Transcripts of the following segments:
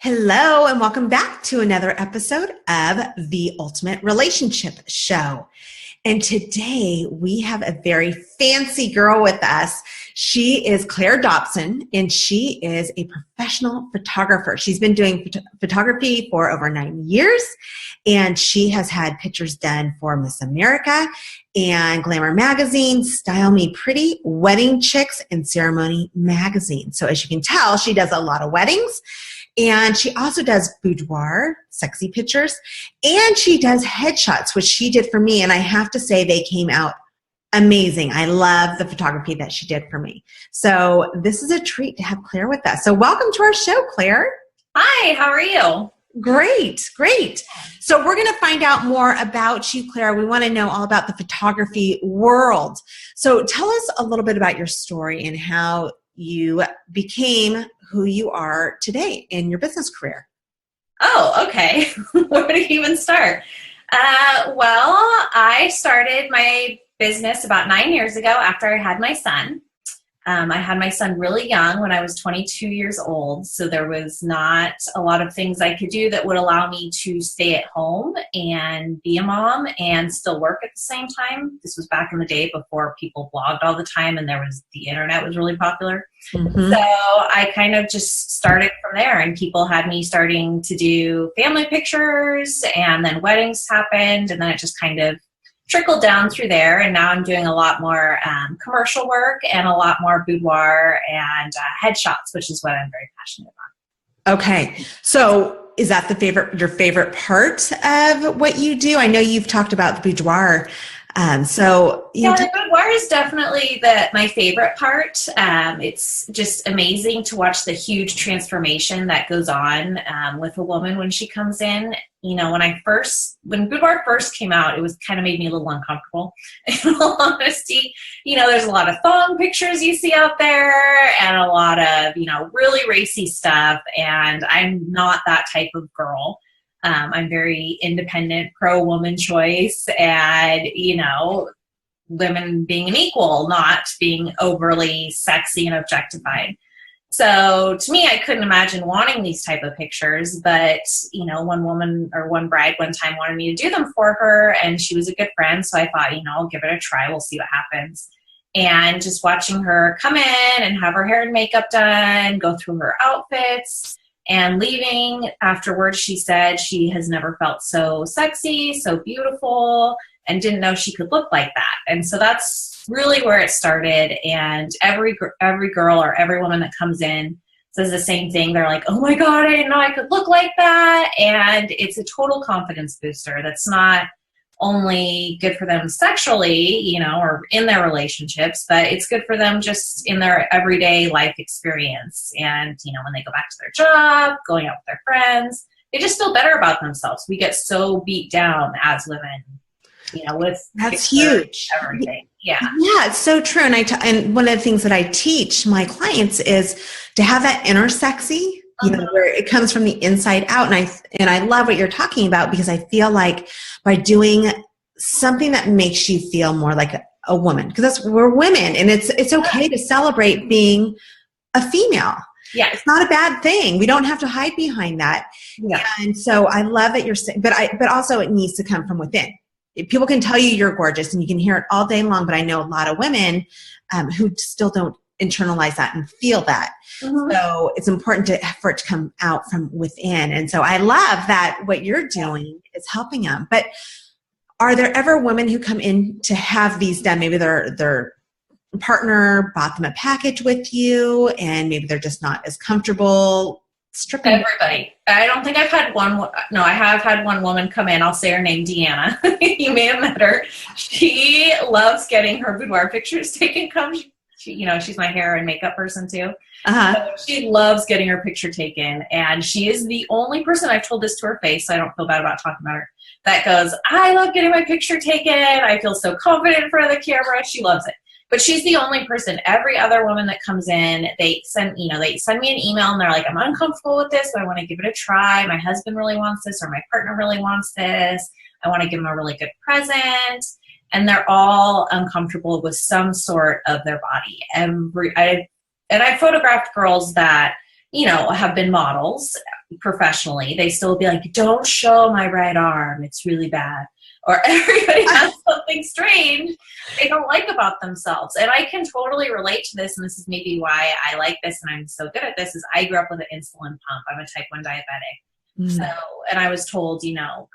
Hello, and welcome back to another episode of The Ultimate Relationship Show. And today we have a very fancy girl with us. She is Claire Dobson, and she is a professional photographer. She's been doing photography for over 9 years, and she has had pictures done for Miss America and Glamour Magazine, Style Me Pretty, Wedding Chicks, and Ceremony Magazine. So as you can tell, she does a lot of weddings. And she also does boudoir, sexy pictures, and she does headshots, which she did for me. And I have to say they came out amazing. I love the photography that she did for me. So this is a treat to have Claire with us. So welcome to our show, Claire. Hi, how are you? Great, great. So we're going to find out more about you, Claire. We want to know all about the photography world. So tell us a little bit about your story and how you became who you are today in your business career. Oh, okay. Where to even start? Well, I started my business about 9 years ago after I had my son. I had my son really young when I was 22 years old, so there was not a lot of things I could do that would allow me to stay at home and be a mom and still work at the same time. This was back in the day before people blogged all the time and the internet was really popular. Mm-hmm. So I kind of just started from there, and people had me starting to do family pictures, and then weddings happened, and then it just kind of trickled down through there, and now I'm doing a lot more commercial work and a lot more boudoir and headshots, which is what I'm very passionate about. Okay, so is that your favorite part of what you do? I know you've talked about the boudoir. The boudoir is definitely my favorite part. It's just amazing to watch the huge transformation that goes on with a woman when she comes in. You know, when boudoir first came out, it was kind of made me a little uncomfortable. In all honesty, there's a lot of thong pictures you see out there and a lot of, really racy stuff. And I'm not that type of girl. I'm very independent, pro-woman choice, and, women being an equal, not being overly sexy and objectified. So to me, I couldn't imagine wanting these type of pictures, but, one bride one time wanted me to do them for her, and she was a good friend, so I thought, I'll give it a try, we'll see what happens. And just watching her come in and have her hair and makeup done, go through her outfits, and leaving afterwards, she said she has never felt so sexy, so beautiful, and didn't know she could look like that. And so that's really where it started. And every girl or every woman that comes in says the same thing. They're like, oh my God, I didn't know I could look like that. And it's a total confidence booster. That's not only good for them sexually, or in their relationships, but it's good for them just in their everyday life experience. And, when they go back to their job, going out with their friends, they just feel better about themselves. We get so beat down as women, that's huge. Everything. Yeah. Yeah, it's so true. And one of the things that I teach my clients is to have that inner sexy, where it comes from the inside out. And I love what you're talking about, because I feel like by doing something that makes you feel more like a woman, because we're women, and it's okay to celebrate being a female. Yeah. It's not a bad thing. We don't have to hide behind that. Yeah. And so I love that you're saying, but also it needs to come from within. People can tell you you're gorgeous and you can hear it all day long, but I know a lot of women who still don't internalize that and feel that. Mm-hmm. So it's important for it to come out from within. And so I love that what you're doing is helping them. But are there ever women who come in to have these done? Maybe their partner bought them a package with you, and maybe they're just not as comfortable stripping. Everybody. I don't think I've had one. No, I have had one woman come in. I'll say her name, Deanna. You may have met her. She loves getting her boudoir pictures taken. She's my hair and makeup person too. Uh-huh. So she loves getting her picture taken, and she is the only person, I've told this to her face, so I don't feel bad about talking about her, that goes, I love getting my picture taken. I feel so confident in front of the camera. She loves it. But she's the only person. Every other woman that comes in, they send me an email, and they're like, I'm uncomfortable with this, but I want to give it a try. My husband really wants this, or my partner really wants this. I want to give them a really good present. And they're all uncomfortable with some sort of their body. And I photographed girls that, have been models, professionally, they still be like, don't show my right arm, it's really bad. Or everybody has something strange they don't like about themselves. And I can totally relate to this, and this is maybe why I like this and I'm so good at this, is I grew up with an insulin pump. I'm a type 1 diabetic. So, and I was told,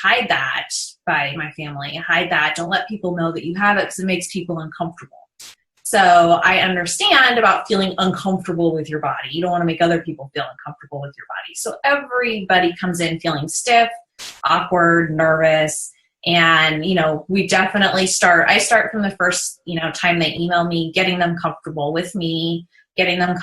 hide that by my family, hide that. Don't let people know that you have it because it makes people uncomfortable. So I understand about feeling uncomfortable with your body. You don't want to make other people feel uncomfortable with your body. So everybody comes in feeling stiff, awkward, nervous. And, we definitely I start from the first, time they email me, getting them comfortable with me, giving them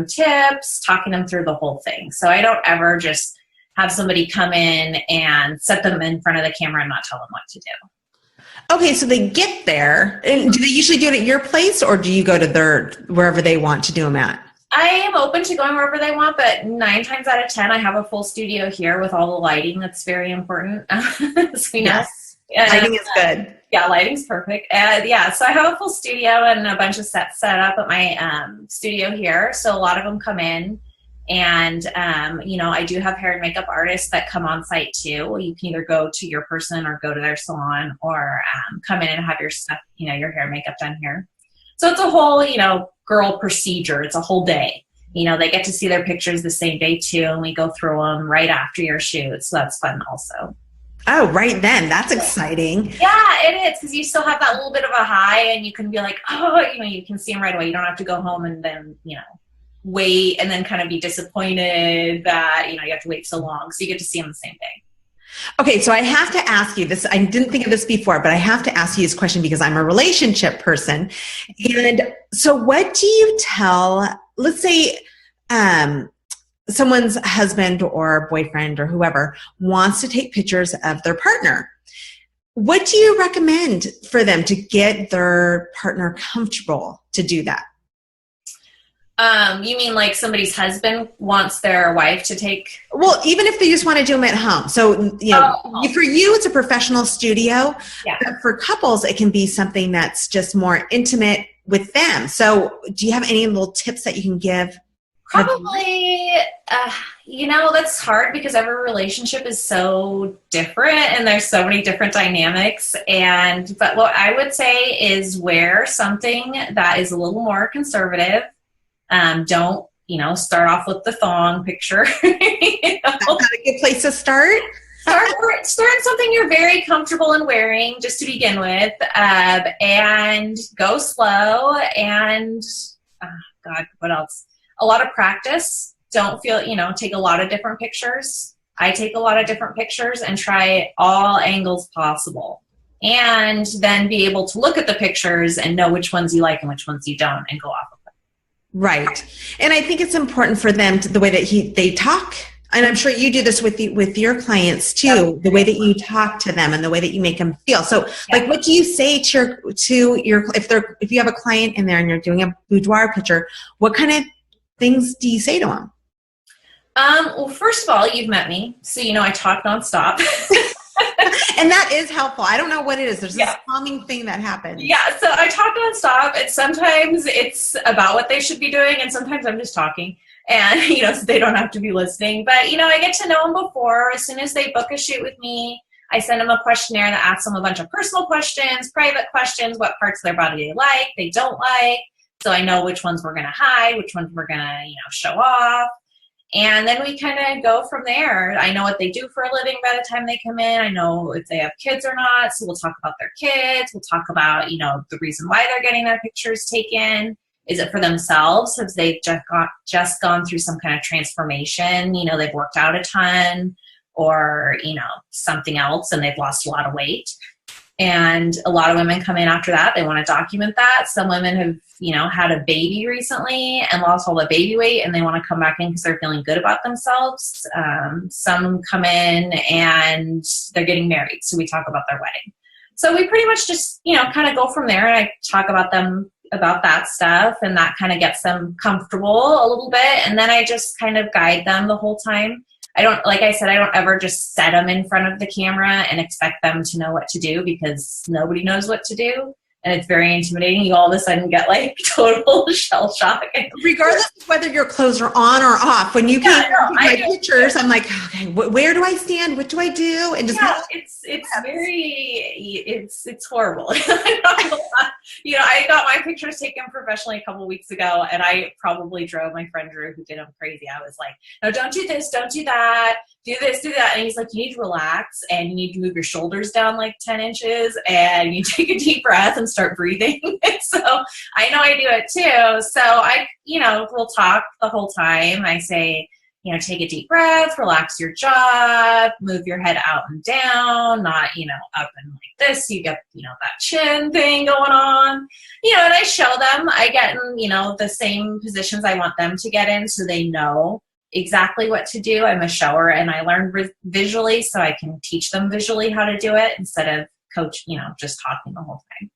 tips, talking them through the whole thing. So I don't ever just have somebody come in and set them in front of the camera and not tell them what to do. Okay, so they get there, and do they usually do it at your place, or do you go to wherever they want to do them at? I am open to going wherever they want, but 9 times out of 10, I have a full studio here with all the lighting. That's very important. Yes, lighting is good. Yeah, lighting's perfect. So I have a full studio and a bunch of sets set up at my studio here. So a lot of them come in, and I do have hair and makeup artists that come on site too. You can either go to your person or go to their salon, or come in and have your stuff, your hair and makeup done here. So it's a whole, girl procedure. It's a whole day. They get to see their pictures the same day too, and we go through them right after your shoot. So that's fun also. Oh, right then. That's exciting. Yeah, it is, because you still have that little bit of a high, and you can be like, you can see them right away. You don't have to go home and then, wait and then kind of be disappointed that, you have to wait so long. So you get to see them the same day. Okay, so I have to ask you this. I didn't think of this before, but I have to ask you this question because I'm a relationship person. And so what do you tell, let's say, someone's husband or boyfriend or whoever wants to take pictures of their partner. What do you recommend for them to get their partner comfortable to do that? You mean like somebody's husband wants their wife to take? Well, even if they just want to do them at home. So, for you, it's a professional studio. Yeah. But for couples, it can be something that's just more intimate with them. So do you have any little tips that you can give? Probably, that's hard because every relationship is so different and there's so many different dynamics. But what I would say is wear something that is a little more conservative. Don't, start off with the thong picture. That's not a good place to start. Start something you're very comfortable in wearing just to begin with, and go slow. And God, what else? A lot of practice. Don't feel, take a lot of different pictures. I take a lot of different pictures and try all angles possible. And then be able to look at the pictures and know which ones you like and which ones you don't, and go off of them. Right. And I think it's important for them the way that they talk. And I'm sure you do this with your clients too, the way that you talk to them and the way that you make them feel. So like, what do you say to your, if you have a client in there and you're doing a boudoir picture, what kind of things do you say to them? Well, first of all, you've met me, so I talk nonstop. And that is helpful. I don't know what it is. There's this calming thing that happens. Yeah, so I talk nonstop, and sometimes it's about what they should be doing, and sometimes I'm just talking, and, so they don't have to be listening. But, I get to know them before. As soon as they book a shoot with me, I send them a questionnaire that asks them a bunch of personal questions, private questions, what parts of their body they don't like. So I know which ones we're going to hide, which ones we're going to, show off. And then we kind of go from there. I know what they do for a living by the time they come in. I know if they have kids or not. So we'll talk about their kids. We'll talk about, the reason why they're getting their pictures taken. Is it for themselves? Have they just gone through some kind of transformation? They've worked out a ton, or, something else, and they've lost a lot of weight. And a lot of women come in after that. They want to document that. Some women have, had a baby recently and lost all the baby weight, and they want to come back in because they're feeling good about themselves. Some come in and they're getting married, so we talk about their wedding. So we pretty much just, kind of go from there, and I talk about that stuff, and that kind of gets them comfortable a little bit. And then I just kind of guide them the whole time. I don't ever just set them in front of the camera and expect them to know what to do, because nobody knows what to do. and it's very intimidating. You all of a sudden get like total shell shock. Regardless of whether your clothes are on or off, when you came my pictures, I'm like, okay, where do I stand? What do I do? And just it's horrible. I got my pictures taken professionally a couple weeks ago, and I probably drove my friend Drew, who did them, crazy. I was like, no, don't do this, don't do that, do this, do that. And he's like, you need to relax, and you need to move your shoulders down like 10 inches, and you take a deep breath and start breathing. So I know I do it too. So we'll talk the whole time. I say, take a deep breath, relax your jaw, move your head out and down, not, up and like this. You get, that chin thing going on, and I show them. I get in, the same positions I want them to get in, so they know exactly what to do. I'm a shower, and I learn visually, so I can teach them visually how to do it instead of just talking the whole time.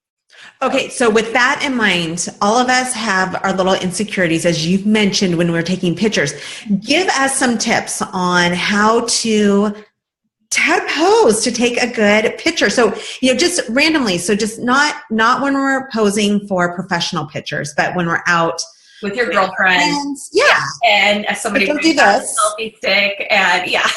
Okay, so with that in mind, all of us have our little insecurities, as you've mentioned when we're taking pictures. Give us some tips on how to pose to take a good picture. So, just randomly. So just not when we're posing for professional pictures, but when we're out with your girlfriend. Yeah. And somebody don't do this. Selfie stick, and yeah.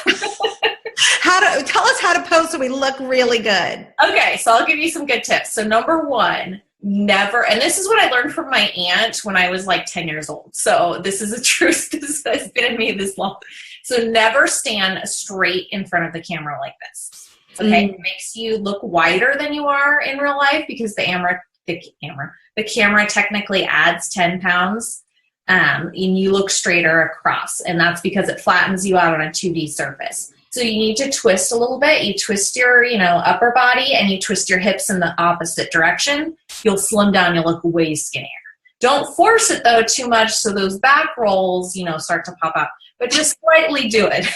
Tell us how to pose so we look really good. Okay, so I'll give you some good tips. So number one, never, and this is what I learned from my aunt when I was like 10 years old. So this is a truth. This has been in me this long. So never stand straight in front of the camera like this. Okay, It makes you look wider than you are in real life, because the camera technically adds 10 pounds. And you look straighter across, and that's because it flattens you out on a 2D surface. So you need to twist a little bit. You twist your, upper body, and you twist your hips in the opposite direction. You'll slim down. You'll look way skinnier. Don't force it, though, too much, so those back rolls, start to pop out. But just slightly do it.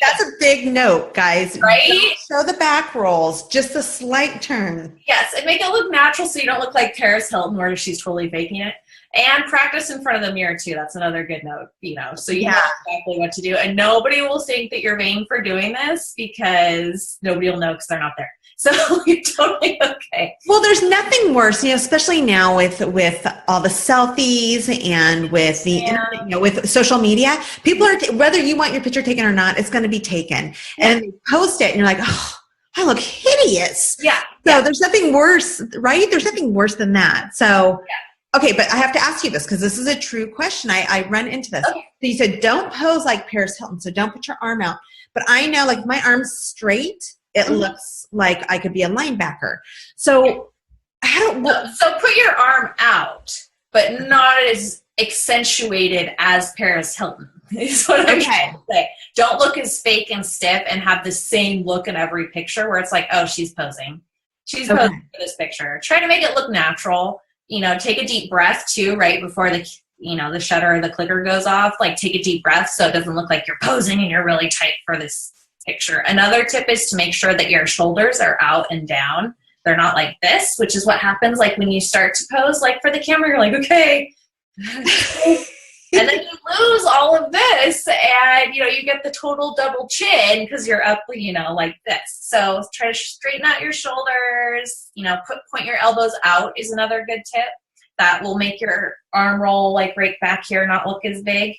That's a big note, guys. Right? Don't show the back rolls, just a slight turn. Yes, and make it look natural so you don't look like Paris Hilton where she's totally faking it. And practice in front of the mirror, too. That's another good note, so you know exactly what to do. And nobody will think that you're vain for doing this, because nobody will know because they're not there. So you're totally okay. Well, there's nothing worse, especially now with all the selfies and with the internet, with social media. People are, whether you want your picture taken or not, it's going to be taken. Yeah. And you post it, and you're like, oh, I look hideous. Yeah. So there's nothing worse, right? There's nothing worse than that. So. Yeah. Okay, but I have to ask you this, because this is a true question. I run into this. Okay. So you said don't pose like Paris Hilton, so don't put your arm out. But I know, like, my arm's straight, it looks like I could be a linebacker. So so put your arm out, but not as accentuated as Paris Hilton, is what I'm trying to say. Don't look as fake and stiff and have the same look in every picture where it's like, oh, she's posing. She's posing for this picture. Try to make it look natural. Take a deep breath too, right before the shutter or the clicker goes off. Like, take a deep breath so it doesn't look like you're posing and you're really tight for this picture. Another tip is to make sure that your shoulders are out and down. They're not like this, which is what happens like when you start to pose, like for the camera, you're like, okay. And then you lose all of this, and you get the total double chin because you're up, like this. So try to straighten out your shoulders. Point your elbows out is another good tip. That will make your arm roll like right back here, not look as big.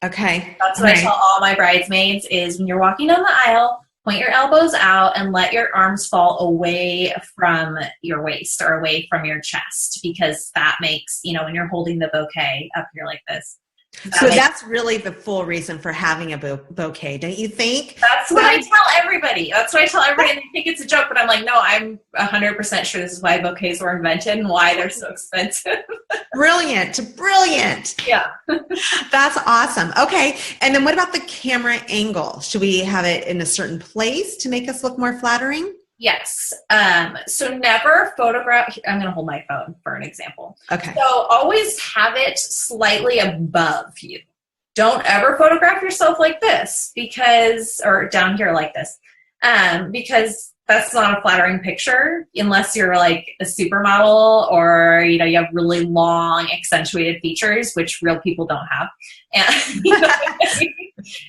Okay. That's what I tell all my bridesmaids is when you're walking down the aisle, point your elbows out and let your arms fall away from your waist or away from your chest, because that makes, when you're holding the bouquet up here like this. So that's really the full reason for having a bouquet, don't you think? That's what I tell everybody. And they think it's a joke, but I'm like, no, I'm 100% sure this is why bouquets were invented and why they're so expensive. Brilliant. Yeah. That's awesome. Okay. And then what about the camera angle? Should we have it in a certain place to make us look more flattering? Yes. So never photograph. I'm going to hold my phone for an example. Okay. So always have it slightly above you. Don't ever photograph yourself like this or down here like this, because that's not a flattering picture unless you're like a supermodel or, you have really long accentuated features, which real people don't have. And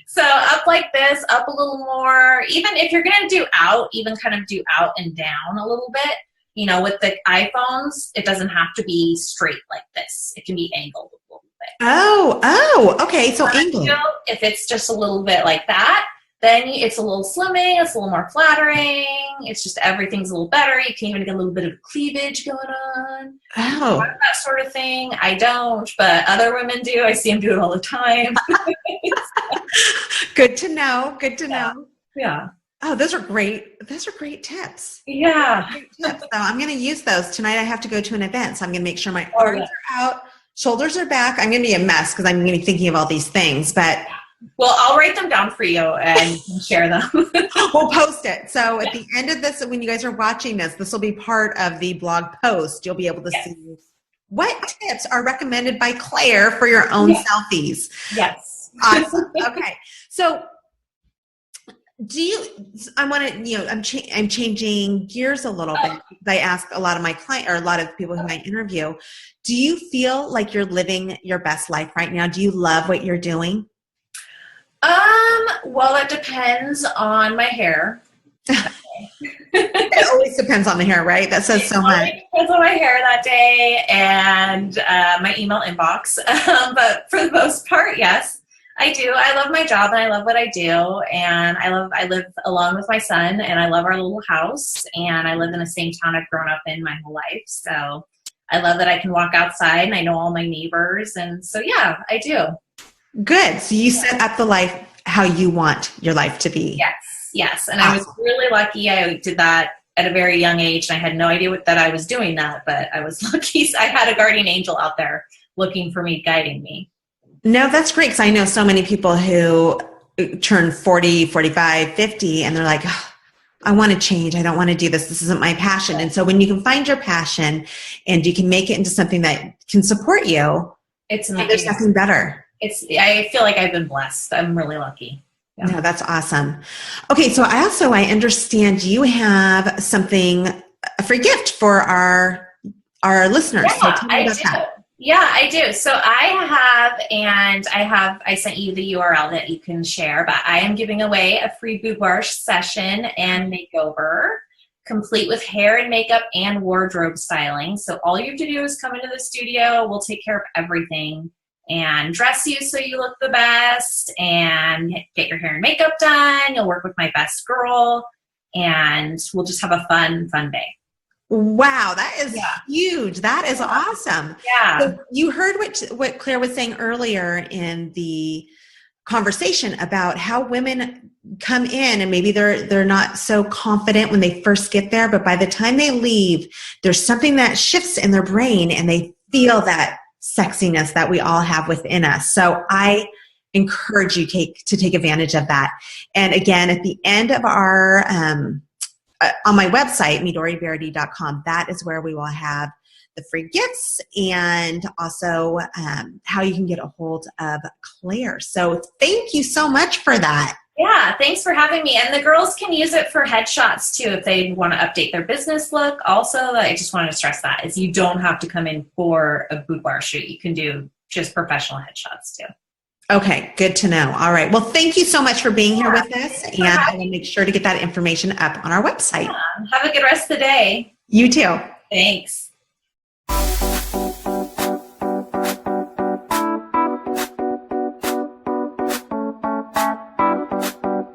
so up like this, up a little more. Even if you're going to do out, even kind of do out and down a little bit. with the iPhones, it doesn't have to be straight like this. It can be angled a little bit. Okay. So angled. If it's just a little bit like that, then it's a little slimming, it's a little more flattering. It's just everything's a little better. You can even get a little bit of cleavage going on. Oh. That sort of thing. I don't, but other women do. I see them do it all the time. Good to know. Know. Yeah. Oh, those are great tips. Yeah. Great tips. So I'm going to use those. Tonight I have to go to an event, so I'm going to make sure my arms are out, shoulders are back. I'm going to be a mess because I'm going to be thinking of all these things, but well, I'll write them down for you and share them. We'll post it. So at the end of this, when you guys are watching this will be part of the blog post. You'll be able to see what tips are recommended by Claire for your own selfies. Yes. Awesome. Okay. So I'm changing gears a little bit. I ask a lot of my clients or a lot of people who I interview, do you feel like you're living your best life right now? Do you love what you're doing? Well, it depends on my hair. It always depends on the hair, right? That says so much. It depends on my hair that day and my email inbox. But for the most part, yes, I do. I love my job and I love what I do. And I live alone with my son and I love our little house and I live in the same town I've grown up in my whole life. So I love that I can walk outside and I know all my neighbors. And so, yeah, I do. Good. So you set up the life how you want your life to be. Yes. And awesome. I was really lucky. I did that at a very young age. And I had no idea that I was doing that, but I was lucky. I had a guardian angel out there looking for me, guiding me. No, that's great. Because I know so many people who turn 40, 45, 50, and they're like, oh, I want to change. I don't want to do this. This isn't my passion. And so when you can find your passion and you can make it into something that can support you, it's amazing. There's nothing better. I feel like I've been blessed. I'm really lucky. Yeah. No, that's awesome. Okay. So I understand you have something, a free gift for our listeners. Yeah, so tell me about that. Yeah, I do. So I sent you the URL that you can share, but I am giving away a free boudoir session and makeover, complete with hair and makeup and wardrobe styling. So all you have to do is come into the studio. We'll take care of everything and dress you so you look the best and get your hair and makeup done. You'll work with my best girl and we'll just have a fun day. Wow, that is huge. That is awesome. Yeah. So you heard what Claire was saying earlier in the conversation about how women come in and maybe they're not so confident when they first get there, but by the time they leave, there's something that shifts in their brain and they feel that sexiness that we all have within us. So I encourage you to take advantage of that. And again, at the end of our on my website, MidoriVerity.com, that is where we will have the free gifts and also how you can get a hold of Claire. So thank you so much for that. Yeah, thanks for having me. And the girls can use it for headshots too if they want to update their business look. Also, I just wanted to stress that is you don't have to come in for a boudoir shoot. You can do just professional headshots too. Okay, good to know. All right. Well, thank you so much for being here with us. And I will make sure to get that information up on our website. Yeah. Have a good rest of the day. You too. Thanks.